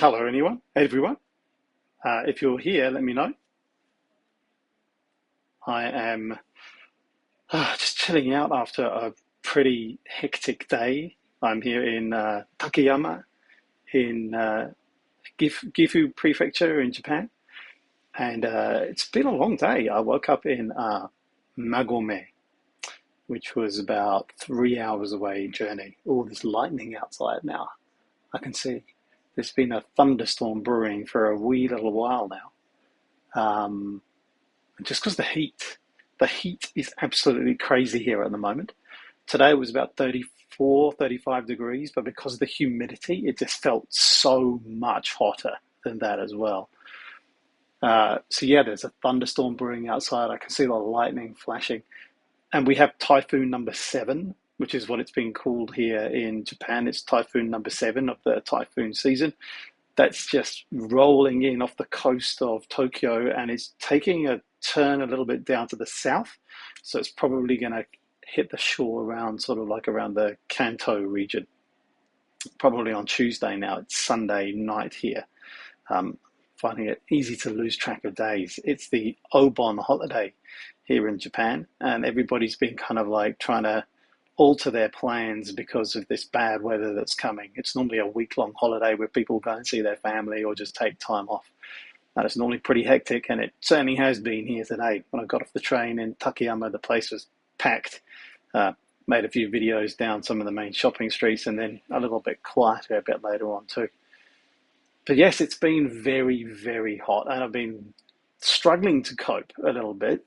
Hello, everyone. If you're here, let me know. I am just chilling out after a pretty hectic day. I'm here in Takayama in Gifu Prefecture in Japan, and it's been a long day. I woke up in Magome, which was about 3 hours away journey. Oh, there's lightning outside now. I can see. There's been a thunderstorm brewing for a wee little while now. Just because the heat is absolutely crazy here at the moment. Today was about 34, 35 degrees, but because of the humidity, it just felt so much hotter than that as well. So yeah, there's a thunderstorm brewing outside. I can see the lightning flashing. And we have typhoon number seven, which is what it's been called here in Japan. It's typhoon number seven of the typhoon season. That's just rolling in off the coast of Tokyo and it's taking a turn a little bit down to the south. So it's probably going to hit the shore around sort of like around the Kanto region, probably on Tuesday now. It's Sunday night here. Um, Finding it easy to lose track of days. It's the Obon holiday here in Japan, and everybody's been kind of like trying to alter their plans because of this bad weather that's coming. It's normally a week-long holiday where people go and see their family or just take time off. And it's normally pretty hectic, and it certainly has been here today. When I got off the train in Takayama, the place was packed. Uh, Made a few videos down some of the main shopping streets, and then a little bit quieter a bit later on too. But yes, it's been very, very hot, and I've been struggling to cope a little bit.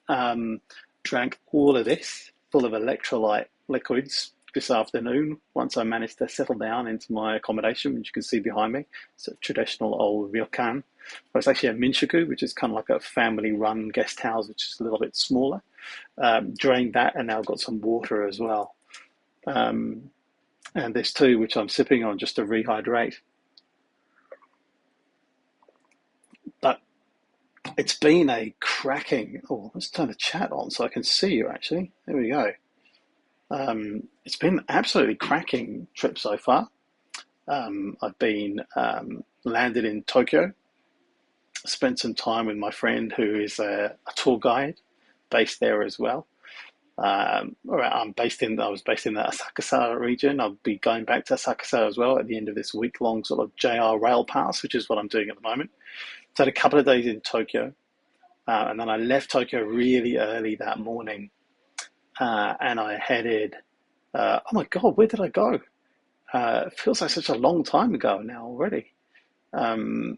Drank all of this full of electrolyte liquids this afternoon once I managed to settle down into my accommodation, which you can see behind me. It's a traditional old ryokan. But it's actually a minshuku, which is kind of like a family-run guest house, which is a little bit smaller. Drained that, and now I've got some water as well. Um, and this too, which I'm sipping on just to rehydrate. But it's been a cracking. Oh, let's turn the chat on so I can see you actually. There we go. It's been an absolutely cracking trip so far. I've been landed in Tokyo, spent some time with my friend who is a tour guide based there as well. I was based in the Asakusa region. I'll be going back to Asakusa as well at the end of this week-long sort of JR rail pass, which is what I'm doing at the moment. So I had a couple of days in Tokyo, and then I left Tokyo really early that morning, and I headed. Oh my God, where did I go? It feels like such a long time ago now already. Um,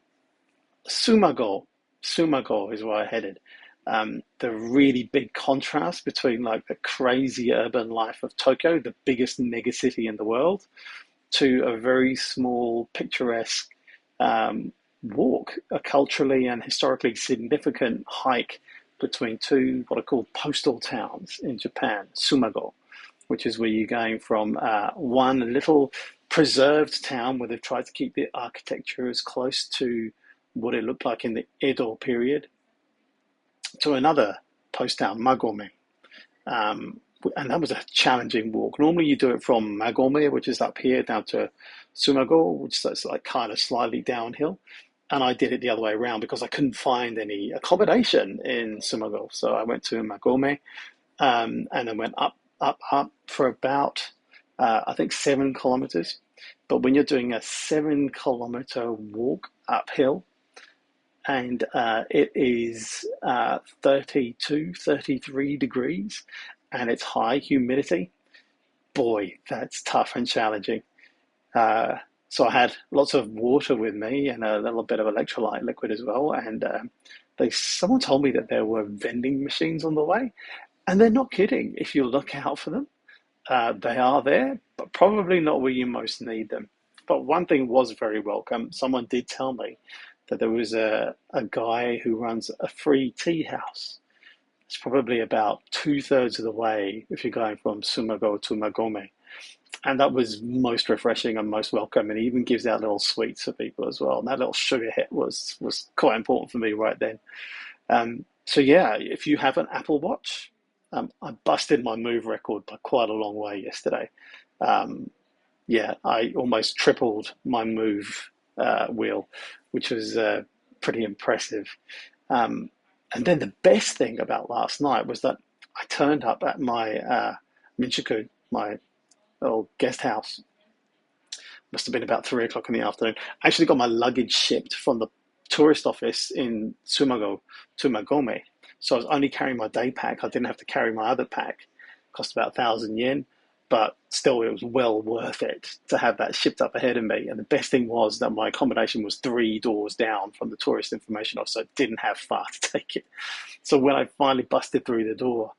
Sumago, Sumago is where I headed. The really big contrast between like the crazy urban life of Tokyo, the biggest megacity in the world, to a very small, picturesque walk, a culturally and historically significant hike between two what are called postal towns in Japan, Sumago, which is where you're going from one little preserved town where they've tried to keep the architecture as close to what it looked like in the Edo period to another post town, Magome. Um, and that was a challenging walk. Normally you do it from Magome, which is up here, down to Sumago, which is like kind of slightly downhill. And I did it the other way around because I couldn't find any accommodation in Sumago. So I went to Magome, and then went up, up, up for about, I think, 7 kilometers. But when you're doing a 7 kilometer walk uphill, and it is 32, 33 degrees, and it's high humidity, boy, that's tough and challenging. Uh, so I had lots of water with me and a little bit of electrolyte liquid as well. And someone told me that there were vending machines on the way, and they're not kidding. If you look out for them, they are there, but probably not where you most need them. But one thing was very welcome. Someone did tell me that there was a guy who runs a free tea house. It's probably about two-thirds of the way if you're going from Sumago to Magome. And that was most refreshing and most welcome. And he even gives out little sweets for people as well. And that little sugar hit was quite important for me right then. So yeah, if you have an Apple Watch, I busted my move record by quite a long way yesterday. Um, yeah, I almost tripled my move wheel, which was pretty impressive. Um, and then the best thing about last night was that I turned up at my Minchiku, my little guest house. Must have been about 3 o'clock in the afternoon. I actually got my luggage shipped from the tourist office in Tsumagome. So I was only carrying my day pack. I didn't have to carry my other pack. It cost about 1,000 yen, but still it was well worth it to have that shipped up ahead of me. And the best thing was that my accommodation was 3 doors down from the tourist information office, so I didn't have far to take it. So when I finally busted through the door,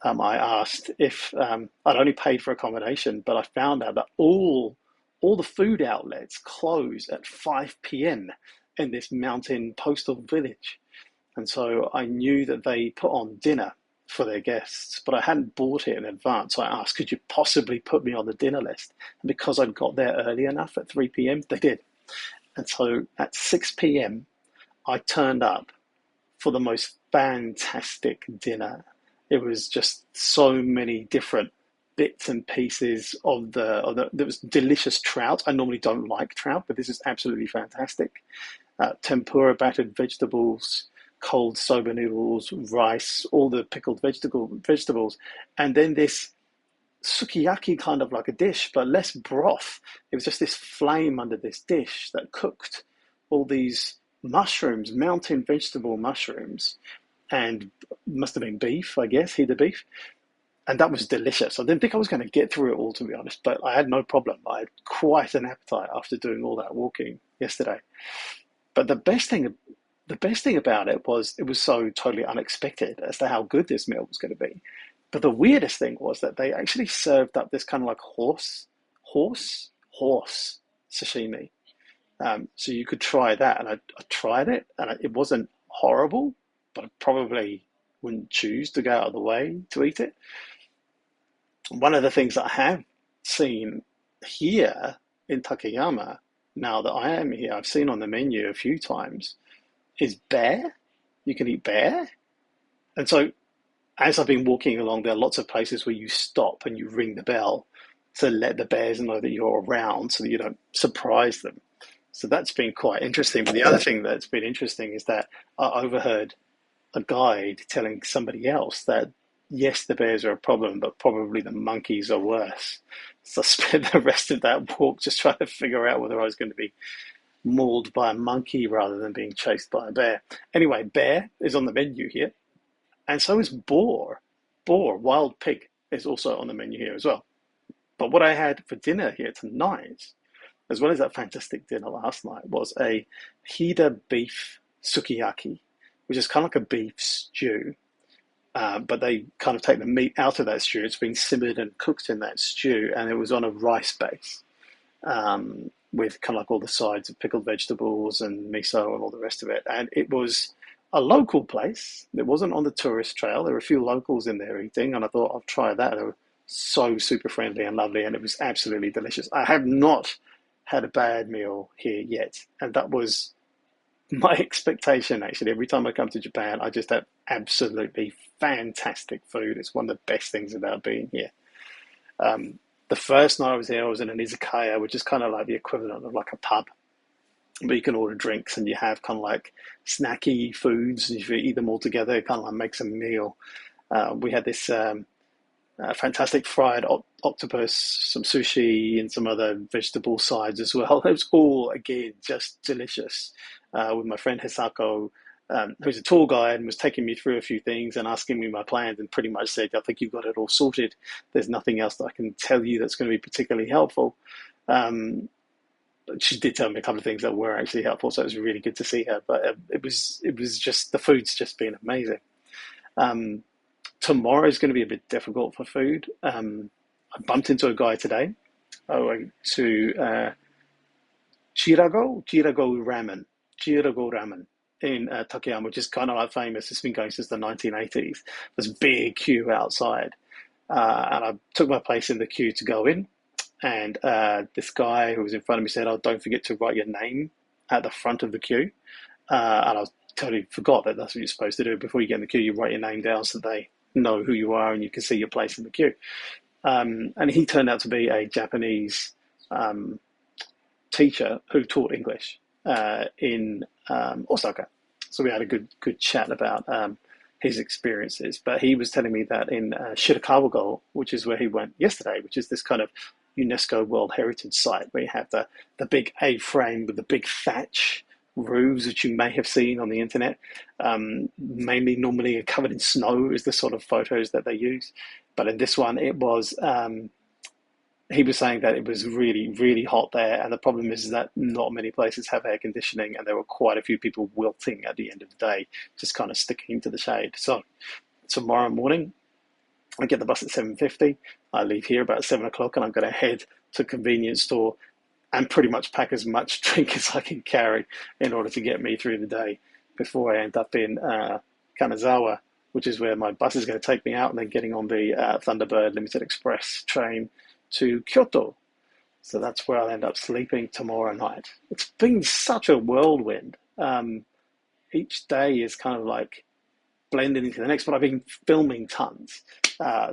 I asked if I'd only paid for accommodation, but I found out that all the food outlets close at 5 p.m. in this mountain postal village. And so I knew that they put on dinner for their guests, but I hadn't bought it in advance. So I asked, could you possibly put me on the dinner list? And because I'd got there early enough at 3 p.m., they did. And so at 6 p.m., I turned up for the most fantastic dinner. It was just so many different bits and pieces there was delicious trout. I normally don't like trout, but this is absolutely fantastic. Tempura battered vegetables, cold soba noodles, rice, all the pickled vegetables, and then this sukiyaki kind of like a dish, but less broth. It was just this flame under this dish that cooked all these mushrooms, mountain vegetable mushrooms, and must have been beef, I guess, heated beef. And that was delicious. I didn't think I was going to get through it all, to be honest, but I had no problem. I had quite an appetite after doing all that walking yesterday. But the best thing about it was so totally unexpected as to how good this meal was going to be. But the weirdest thing was that they actually served up this kind of like horse sashimi. So you could try that, and I tried it, and it wasn't horrible, but I probably wouldn't choose to go out of the way to eat it. One of the things that I have seen here in Takayama, now that I am here, I've seen on the menu a few times, is bear. You can eat bear. And so as I've been walking along, there are lots of places where you stop and you ring the bell to let the bears know that you're around so that you don't surprise them. So that's been quite interesting. But the other thing that's been interesting is that I overheard a guide telling somebody else that yes, the bears are a problem, but probably the monkeys are worse. So I spent the rest of that walk just trying to figure out whether I was going to be mauled by a monkey rather than being chased by a bear. Anyway, bear is on the menu here, and so is boar. Boar, wild pig, is also on the menu here as well. But what I had for dinner here tonight, as well as that fantastic dinner last night, was a Hida beef sukiyaki, which is kind of like a beef stew. But they kind of take the meat out of that stew. It's been simmered and cooked in that stew, and it was on a rice base with kind of like all the sides of pickled vegetables and miso and all the rest of it. And it was a local place. It wasn't on the tourist trail. There were a few locals in there eating, and I thought I'll try that. They were so super friendly and lovely, and it was absolutely delicious. I have not had a bad meal here yet, and that was my expectation. Actually, every time I come to Japan, I just have absolutely fantastic food. It's one of the best things about being here. The first night I was here, I was in an izakaya, which is kind of like the equivalent of like a pub, but you can order drinks and you have kind of like snacky foods. If you eat them all together, it kind of like makes a meal. We had this fantastic fried octopus, some sushi, and some other vegetable sides as well. It was all, again, just delicious. With my friend Hisako, who's a tour guide and was taking me through a few things and asking me my plans, and pretty much said, I think you've got it all sorted. There's nothing else that I can tell you that's going to be particularly helpful. She did tell me a couple of things that were actually helpful, so it was really good to see her. But it was just, the food's just been amazing. Tomorrow is going to be a bit difficult for food. I bumped into a guy today. I went to Chirago Ramen in Takayama, which is kind of like famous. It's been going since the 1980s. There's a big queue outside. And I took my place in the queue to go in. And this guy who was in front of me said, oh, don't forget to write your name at the front of the queue. And I totally forgot that that's what you're supposed to do. Before you get in the queue, you write your name down so they know who you are and you can see your place in the queue. And he turned out to be a Japanese teacher who taught English. in Osaka. So we had a good chat about his experiences. But he was telling me that in Shirakawa-go, which is where he went yesterday, which is this kind of UNESCO World Heritage Site where you have the big A-frame with the big thatch roofs, which you may have seen on the internet. Mainly, normally covered in snow is the sort of photos that they use. But in this one, it was. He was saying that it was really, really hot there, and the problem is that not many places have air conditioning, and there were quite a few people wilting at the end of the day, just kind of sticking to the shade. So tomorrow morning, I get the bus at 7:50. I leave here about 7 o'clock, and I'm going to head to a convenience store and pretty much pack as much drink as I can carry in order to get me through the day before I end up in Kanazawa, which is where my bus is going to take me out, and then getting on the Thunderbird Limited Express train to Kyoto. So that's where I'll end up sleeping tomorrow night. It's been such a whirlwind. Each day is kind of like blending into the next, but I've been filming tons.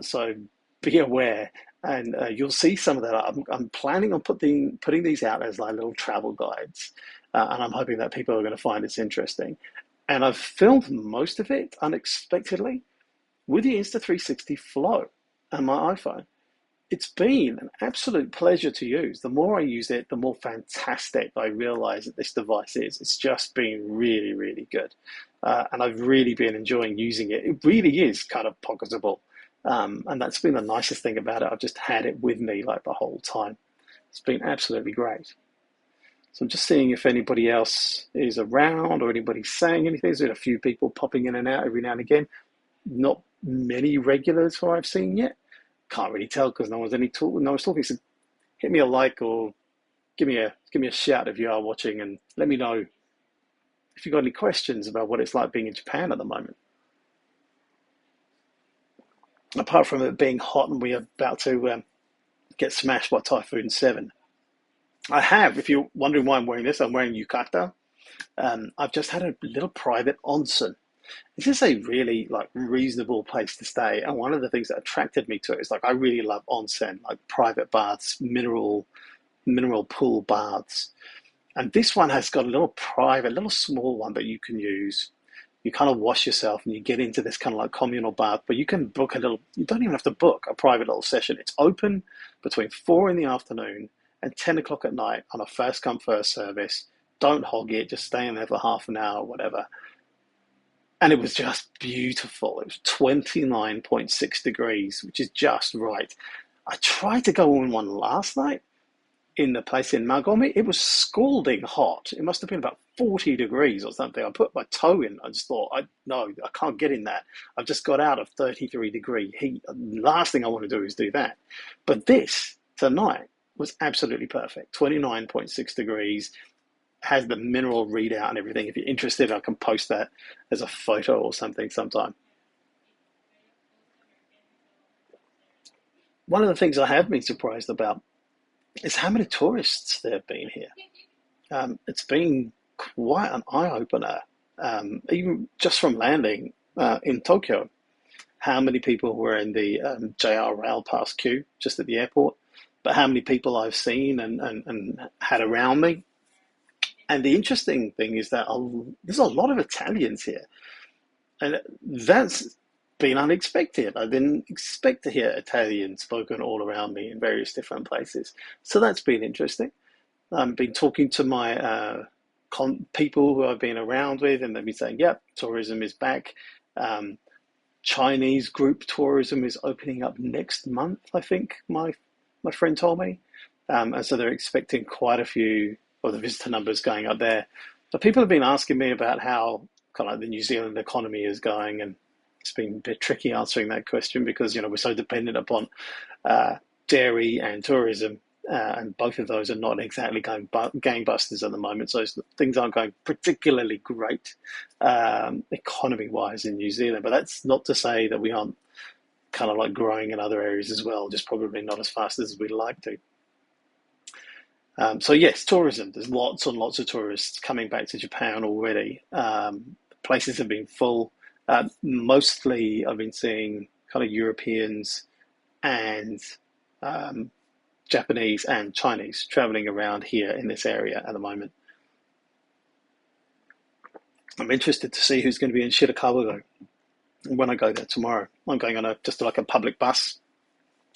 So be aware, and you'll see some of that. I'm planning on putting these out as like little travel guides, and I'm hoping that people are going to find this interesting. And I've filmed most of it unexpectedly with the Insta360 Flow and my iPhone. It's been an absolute pleasure to use. The more I use it, the more fantastic I realize that this device is. It's just been really, really good. And I've really been enjoying using it. It really is kind of pocketable. And that's been the nicest thing about it. I've just had it with me like the whole time. It's been absolutely great. So I'm just seeing if anybody else is around or anybody's saying anything. There's been a few people popping in and out every now and again. Not many regulars who I've seen yet. Can't really tell because no one's talking. So hit me a like or give me a shout if you are watching, and let me know if you've got any questions about what it's like being in Japan at the moment. Apart from it being hot and we're about to get smashed by Typhoon 7. I have, if you're wondering why I'm wearing this, I'm wearing yukata. I've just had a little private onsen. This is a really like reasonable place to stay, and one of the things that attracted me to it is like I really love onsen, like private baths, mineral pool baths, and this one has got a little private, little small one that you can use. You kind of wash yourself and you get into this kind of like communal bath, but you can book a little. You don't even have to book a private little session. It's open between 4 in the afternoon and 10 o'clock at night on a first come first service. Don't hog it. Just stay in there for half an hour, or whatever. And it was just beautiful. It was 29.6 degrees, which is just right. I tried to go on one last night in the place in Magomi. It was scalding hot. It must have been about 40 degrees or something. I put my toe in. I just thought, no, I can't get in that. I've just got out of 33-degree heat. The last thing I want to do is do that. But this tonight was absolutely perfect. 29.6 degrees. Has the mineral readout and everything. If you're interested, I can post that as a photo or something sometime. One of the things I have been surprised about is how many tourists there have been here. It's been quite an eye-opener, even just from landing in Tokyo, how many people were in the JR Rail Pass queue just at the airport, but how many people I've seen and had around me. And the interesting thing is that there's a lot of Italians here, and that's been unexpected. I didn't expect to hear Italian spoken all around me in various different places. So that's been interesting. I've been talking to my people who I've been around with, and they've been saying, yep, tourism is back. Chinese group tourism is opening up next month, I think my friend told me. And so they're expecting quite a few of the visitor numbers going up there. But people have been asking me about how kind of like the New Zealand economy is going, and it's been a bit tricky answering that question because, we're so dependent upon dairy and tourism, and both of those are not exactly going gangbusters at the moment. So things aren't going particularly great economy-wise in New Zealand. But that's not to say that we aren't kind of like growing in other areas as well, just probably not as fast as we'd like to. So yes, tourism. There's lots and lots of tourists coming back to Japan already. Places have been full. Mostly I've been seeing kind of Europeans and Japanese and Chinese traveling around here in this area at the moment. I'm interested to see who's going to be in Shirakawa though when I go there tomorrow. I'm going on just like a public bus,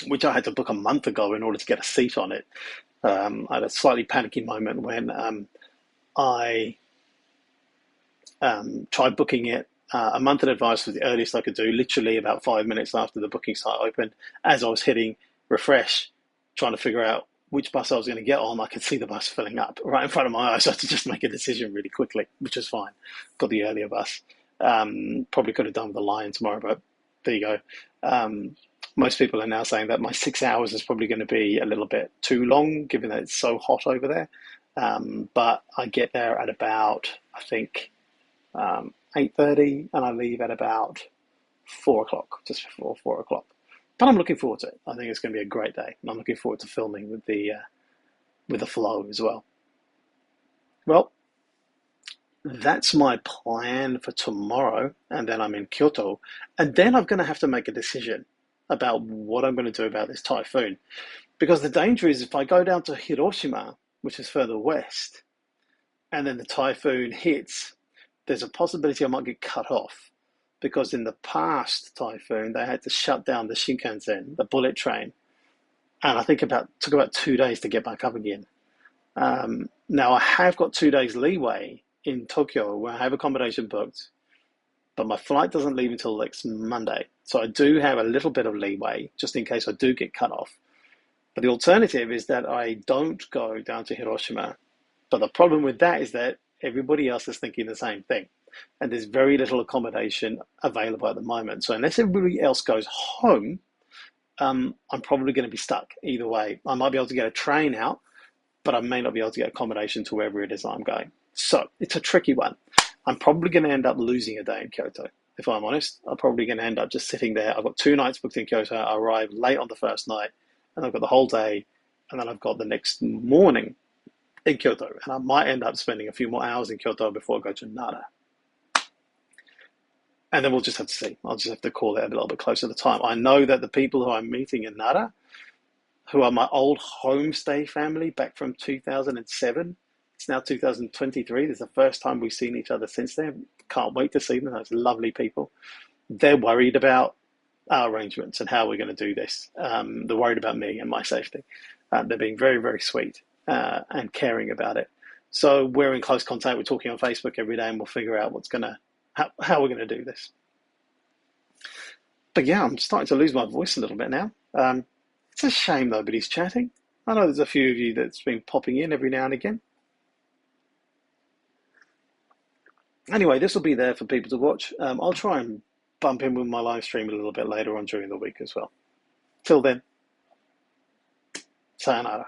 which I had to book a month ago in order to get a seat on it. I had a slightly panicky moment when I tried booking it a month in advance was the earliest I could do, literally about 5 minutes after the booking site opened. As I was hitting refresh, trying to figure out which bus I was going to get on, I could see the bus filling up right in front of my eyes. So I had to just make a decision really quickly, which was fine. Got the earlier bus. Probably could have done with the Lion tomorrow, but there you go. Most people are now saying that my 6 hours is probably going to be a little bit too long, given that it's so hot over there. But I get there at about, I think, 8:30, and I leave at about 4 o'clock, just before 4 o'clock. But I'm looking forward to it. I think it's going to be a great day, and I'm looking forward to filming with the flow as well. Well, that's my plan for tomorrow, and then I'm in Kyoto, and then I'm going to have to make a decision about what I'm going to do about this typhoon, because the danger is if I go down to Hiroshima, which is further west, and then the typhoon hits, there's a possibility I might get cut off, because in the past typhoon they had to shut down the Shinkansen, the bullet train, and I think took about 2 days to get back up again. Now I have got 2 days leeway in Tokyo where I have accommodation booked, but my flight doesn't leave until next Monday, so I do have a little bit of leeway just in case I do get cut off. But the alternative is that I don't go down to Hiroshima. But the problem with that is that everybody else is thinking the same thing. And there's very little accommodation available at the moment. So unless everybody else goes home, I'm probably going to be stuck either way. I might be able to get a train out, but I may not be able to get accommodation to wherever it is I'm going. So it's a tricky one. I'm probably going to end up losing a day in Kyoto, if I'm honest. I'm probably going to end up just sitting there. I've got 2 nights booked in Kyoto. I arrive late on the first night, and I've got the whole day, and then I've got the next morning in Kyoto, and I might end up spending a few more hours in Kyoto before I go to Nara. And then we'll just have to see. I'll just have to call it a little bit closer to the time. I know that the people who I'm meeting in Nara, who are my old homestay family back from 2007, it's now 2023. This is the first time we've seen each other since then. Can't wait to see them. Those lovely people. They're worried about our arrangements and how we're going to do this. They're worried about me and my safety. They're being very, very sweet and caring about it. So we're in close contact. We're talking on Facebook every day, and we'll figure out how we're going to do this. But yeah, I'm starting to lose my voice a little bit now. It's a shame nobody's chatting. I know there's a few of you that's been popping in every now and again. Anyway, this will be there for people to watch. I'll try and bump in with my live stream a little bit later on during the week as well. Till then, sayonara.